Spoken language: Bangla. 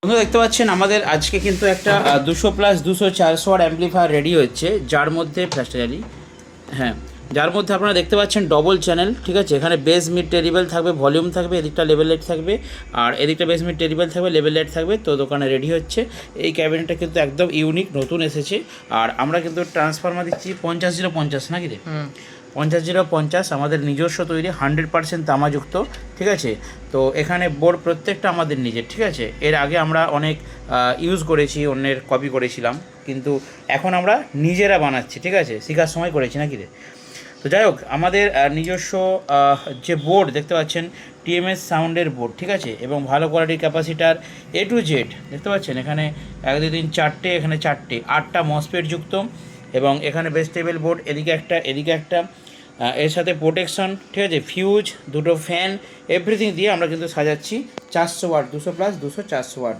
বন্ধুরা দেখতে পাচ্ছেন আমাদের আজকে কিন্তু একটা 200+200 400 ওয়াট অ্যাম্পলিফায়ার রেডি হচ্ছে, যার মধ্যে ফ্ল্যাশটা জ্বালি। হ্যাঁ, যার মধ্যে আপনারা দেখতে পাচ্ছেন ডবল চ্যানেল, ঠিক আছে। এখানে বেস মিড টেরিবেল থাকবে, ভলিউম থাকবে, এদিকটা লেভেল লাইট থাকবে, আর এদিকটা বেস মিড টেরিবেল থাকবে, লেভেল লাইট থাকবে। তো দোকানে রেডি হচ্ছে। এই ক্যাবিনেটটা কিন্তু একদম ইউনিক, নতুন এসেছে। আর আমরা কিন্তু ট্রান্সফরমার দিচ্ছি 50-0-50, নাকি রে? 50-0-50 আমাদের নিজস্ব তৈরি, 100% তামাযুক্ত, ঠিক আছে। তো এখানে বোর্ড প্রত্যেকটা আমাদের নিজের, ঠিক আছে। এর আগে আমরা অনেক ইউজ করেছি, অন্যের কপি করেছিলাম, কিন্তু এখন আমরা নিজেরা বানাচ্ছি, ঠিক আছে। শেখার সময় করেছি, নাকি রে? তো যাই হোক, আমাদের নিজস্ব যে বোর্ড দেখতে পাচ্ছেন, টিএমএস সাউন্ডের বোর্ড, ঠিক আছে, এবং ভালো কোয়ালিটির ক্যাপাসিটার A to Z দেখতে পাচ্ছেন। এখানে 1 2 3 4টে, এখানে 4টে, 8টা মসফেট যুক্ত, এবং এখানে বেস টেবিল বোর্ড, এদিকে একটা, এদিকে একটা, এর সাথে প্রোটেকশন, ঠিক আছে, ফিউজ, দুটো ফ্যান, এভরিথিং দিয়ে আমরা কিন্তু সাজাচ্ছি 400 ওয়াট, 200+200 400 ওয়াট।